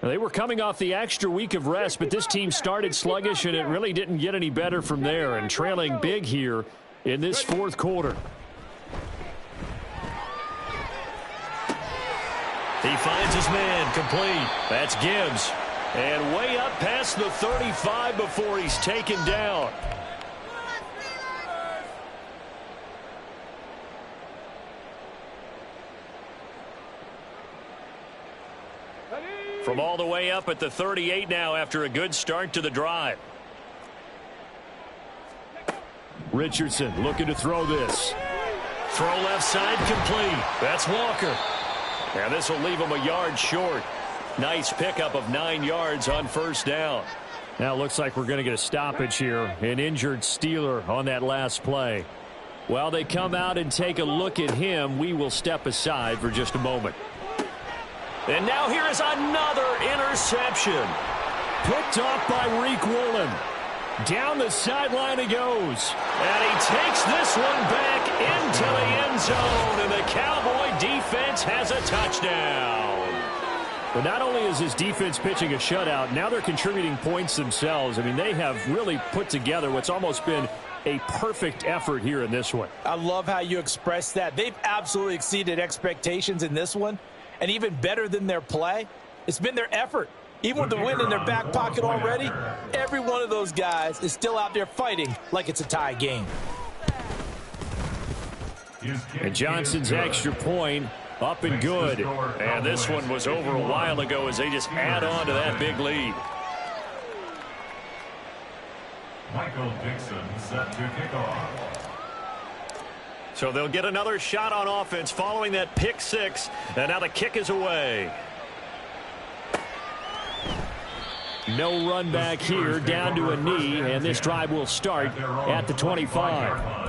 They were coming off the extra week of rest, but this team started sluggish, and it really didn't get any better from there, and trailing big here in this 4th quarter. He finds his man complete. That's Gibbs. And way up past the 35 before he's taken down. From all the way up at the 38 now after a good start to the drive. Richardson looking to throw this. Throw left side complete. That's Walker. And this will leave him a yard short. Nice pickup of 9 yards on first down. Now it looks like we're going to get a stoppage here. An injured Steeler on that last play. While they come out and take a look at him, we will step aside for just a moment. And now here is another interception. Picked off by Riq Woolen. Down the sideline he goes. And he takes this one back into the end zone. And the Cowboy defense has a touchdown. But not only is his defense pitching a shutout, now they're contributing points themselves. I mean, they have really put together what's almost been a perfect effort here in this one. I love how you express that. They've absolutely exceeded expectations in this one. And even better than their play, it's been their effort. Even with the win in their back pocket already, every one of those guys is still out there fighting like it's a tie game. And Johnson's extra point up and good. And this one was over a while ago as they just add on to that big lead. Michael Dixon set to kick off. So they'll get another shot on offense following that pick six. And now the kick is away. No run back here, down to a knee, and this drive will start at the 25.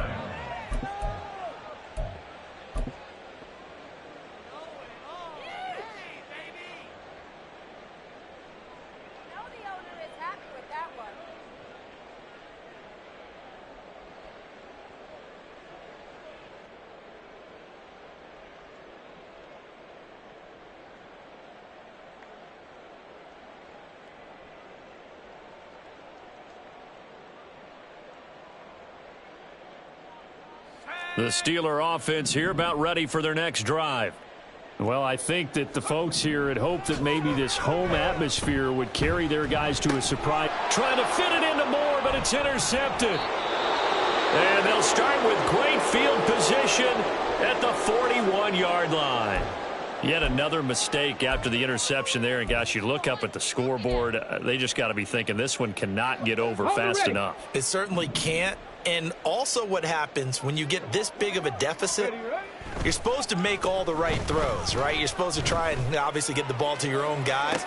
The Steeler offense here about ready for their next drive. Well, I think that the folks here had hoped that maybe this home atmosphere would carry their guys to a surprise. Trying to fit it into Moore, but it's intercepted. And they'll start with great field position at the 41-yard line. Yet another mistake after the interception there. And, gosh, you look up at the scoreboard, they just got to be thinking this one cannot get over fast enough. It certainly can't. And also what happens when you get this big of a deficit, you're supposed to make all the right throws, right? You're supposed to try and obviously get the ball to your own guys.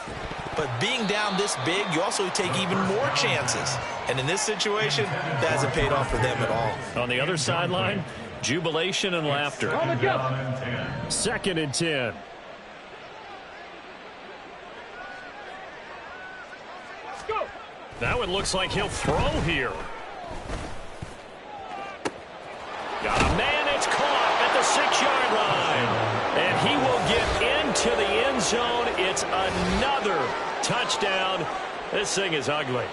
But being down this big, you also take even more chances. And in this situation, that hasn't paid off for them at all. On the other sideline, jubilation and laughter. 2nd and 10. Let's go. That one looks like he'll throw here. Got a man, it's caught at the 6-yard line. And he will get into the end zone. It's another touchdown. This thing is ugly.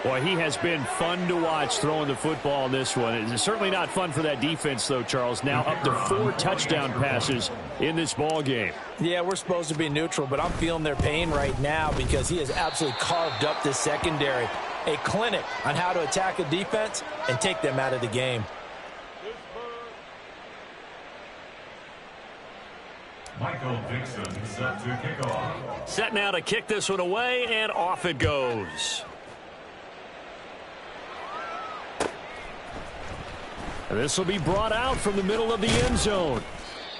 Boy, he has been fun to watch throwing the football in this one. It's certainly not fun for that defense, though, Charles. Now up to 4 touchdown passes in this ball game. Yeah, we're supposed to be neutral, but I'm feeling their pain right now because he has absolutely carved up this secondary. A clinic on how to attack a defense and take them out of the game. Michael Dixon set to kick off. Set now to kick this one away, and off it goes. This will be brought out from the middle of the end zone.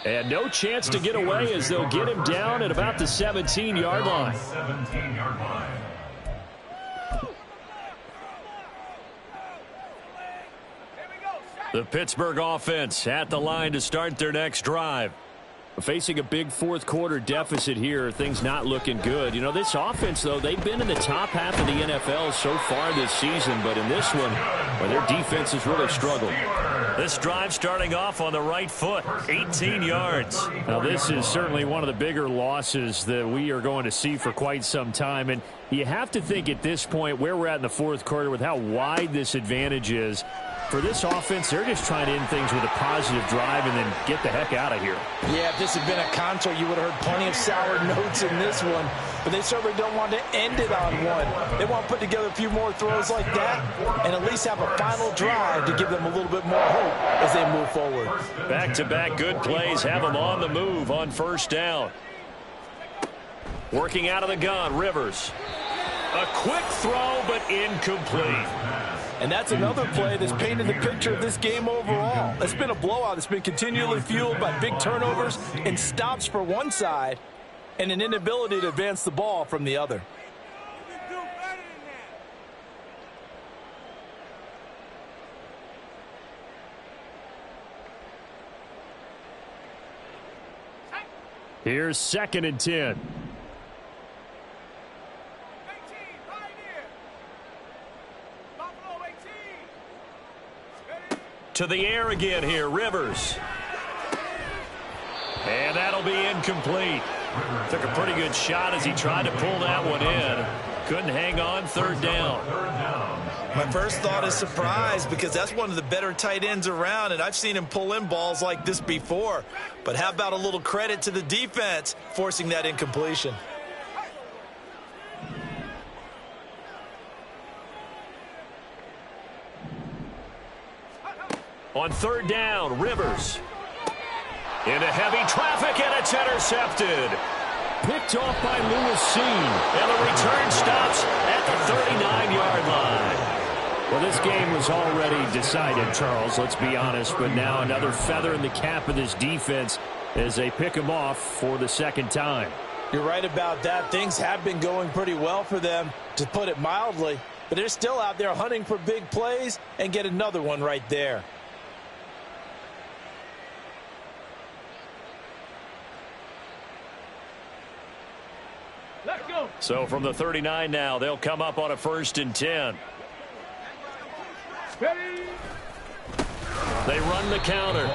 And no chance to get away as they'll get him down at about the 17-yard line. 17-yard line. The Pittsburgh offense at the line to start their next drive. Facing a big fourth-quarter deficit here, things not looking good. You know, this offense, though, they've been in the top half of the NFL so far this season, but in this one, well, their defense has really struggled. This drive starting off on the right foot, 18 yards. Now, this is certainly one of the bigger losses that we are going to see for quite some time, and you have to think at this point where we're at in the fourth quarter with how wide this advantage is. For this offense, they're just trying to end things with a positive drive and then get the heck out of here. Yeah, if this had been a concert, you would have heard plenty of sour notes in this one. But they certainly don't want to end it on one. They want to put together a few more throws like that and at least have a final drive to give them a little bit more hope as they move forward. Back-to-back good plays have them on the move on first down. Working out of the gun, Rivers. A quick throw, but incomplete. And that's another play that's painted the picture of this game overall. It's been a blowout. It's been continually fueled by big turnovers and stops for one side and an inability to advance the ball from the other. Here's 2nd and 10. To the air again here, Rivers. And that'll be incomplete. Took a pretty good shot as he tried to pull that one in. Couldn't hang on, 3rd down. My first thought is surprise because that's one of the better tight ends around, and I've seen him pull in balls like this before. But how about a little credit to the defense forcing that incompletion? On 3rd down, Rivers. Into heavy traffic, and it's intercepted. Picked off by Lewis Cine. And the return stops at the 39-yard line. Well, this game was already decided, Charles, let's be honest. But now another feather in the cap of this defense as they pick him off for the 2nd time. You're right about that. Things have been going pretty well for them, to put it mildly. But they're still out there hunting for big plays and get another one right there. Let's go. So from the 39 now, they'll come up on a 1st and 10. Ready. They run the counter.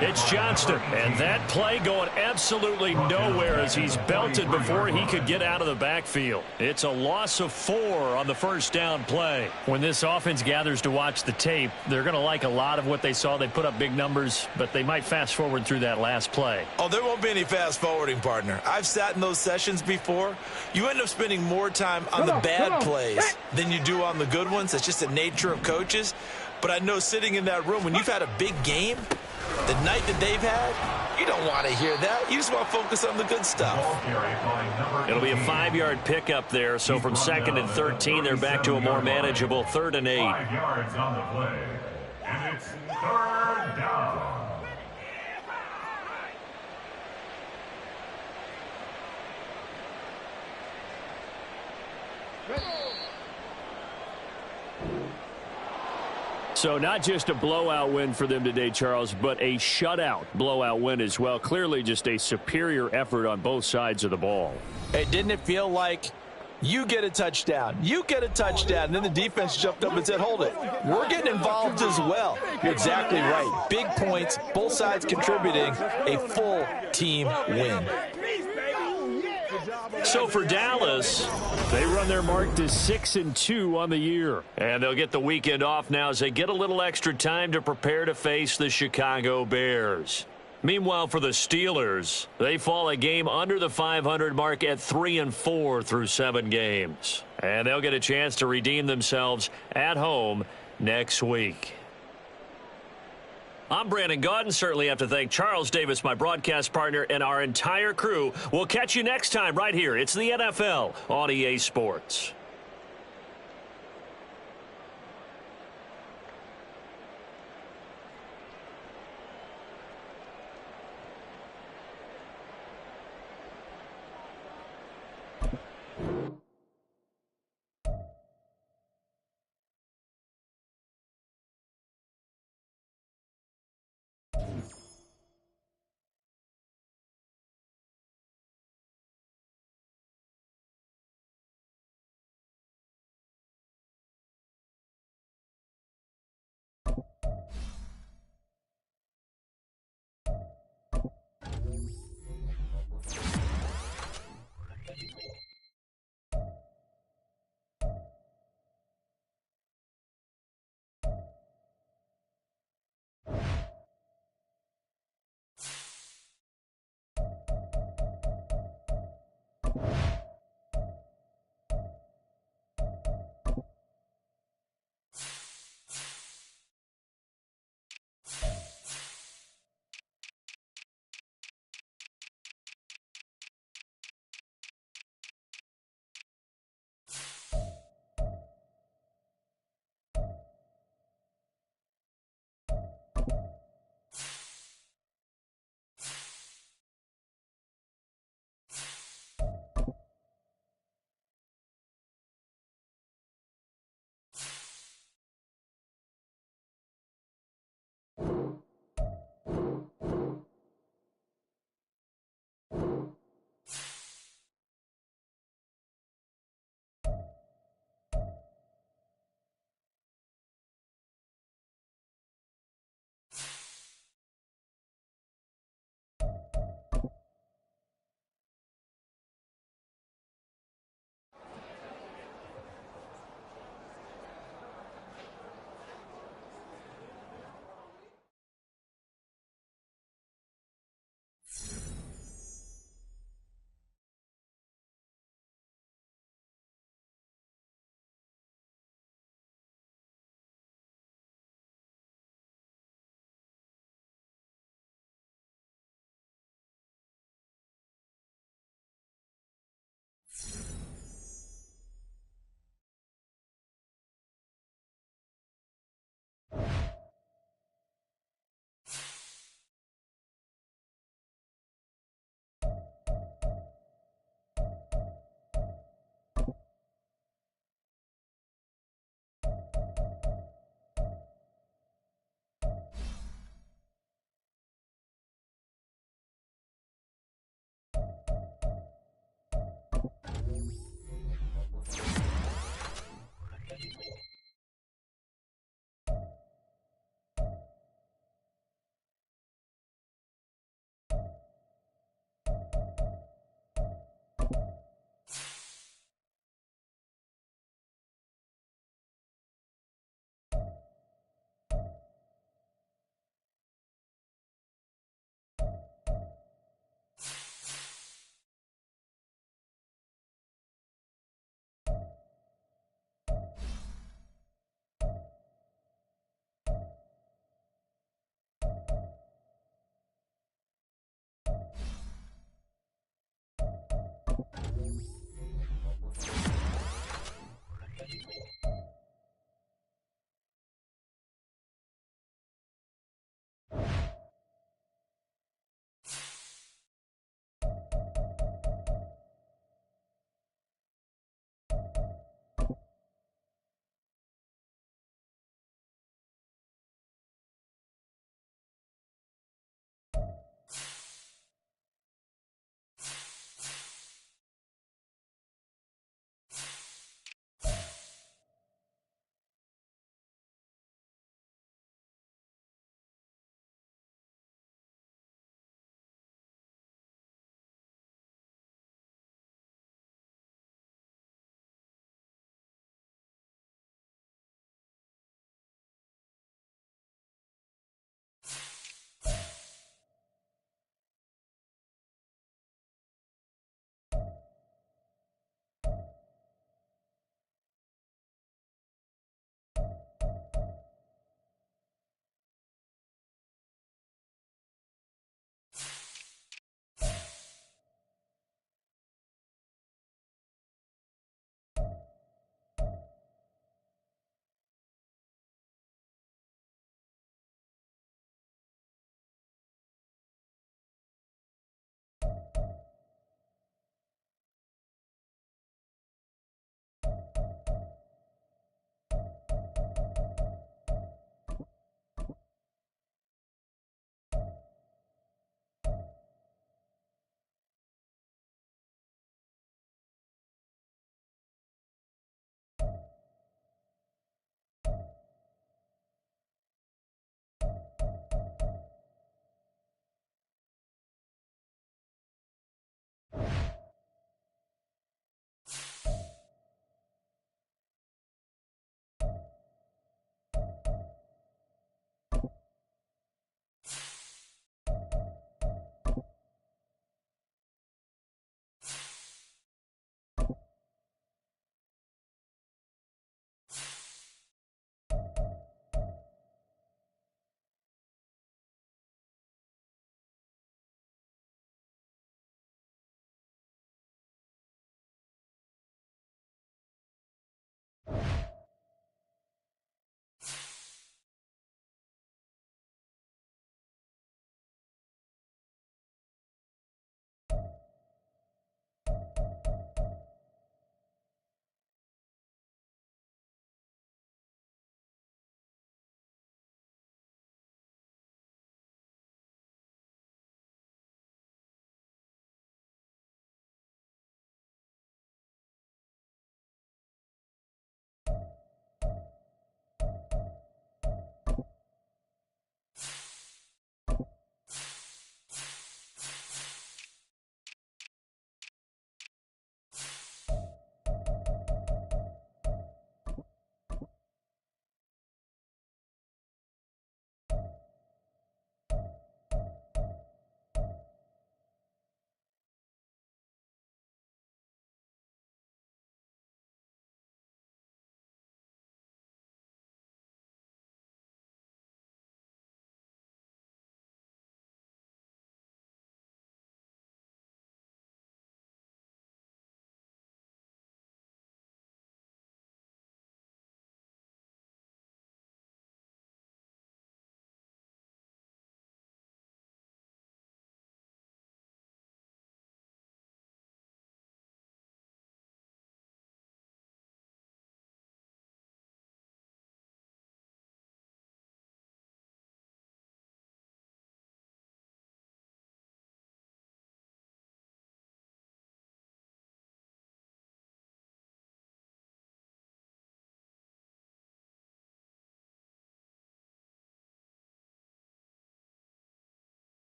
It's Johnston. And that play going absolutely nowhere as he's belted before he could get out of the backfield. It's a loss of 4 on the 1st down play. When this offense gathers to watch the tape, they're going to like a lot of what they saw. They put up big numbers, but they might fast forward through that last play. Oh, there won't be any fast forwarding, partner. I've sat in those sessions before. You end up spending more time on the bad plays than you do on the good ones. That's just the nature of coaches. But I know sitting in that room, when you've had a big game, the night that they've had, you don't want to hear that. You just want to focus on the good stuff. It'll be a 5-yard pickup there. So from 2nd and 13, they're back to a more manageable 3rd and 8. 5 yards on the play. And it's 3rd down. So not just a blowout win for them today, Charles, but a shutout blowout win as well. Clearly just a superior effort on both sides of the ball. Hey, didn't it feel like you get a touchdown, you get a touchdown, and then the defense jumped up and said, hold it, we're getting involved as well. You're exactly right. Big points, both sides contributing, a full team win. So for Dallas, they run their mark to 6-2 on the year. And they'll get the weekend off now as they get a little extra time to prepare to face the Chicago Bears. Meanwhile, for the Steelers, they fall a game under the 500 mark at 3-4 through 7 games. And they'll get a chance to redeem themselves at home next week. I'm Brandon Gaudin. Certainly have to thank Charles Davis, my broadcast partner, and our entire crew. We'll catch you next time right here. It's the NFL on EA Sports.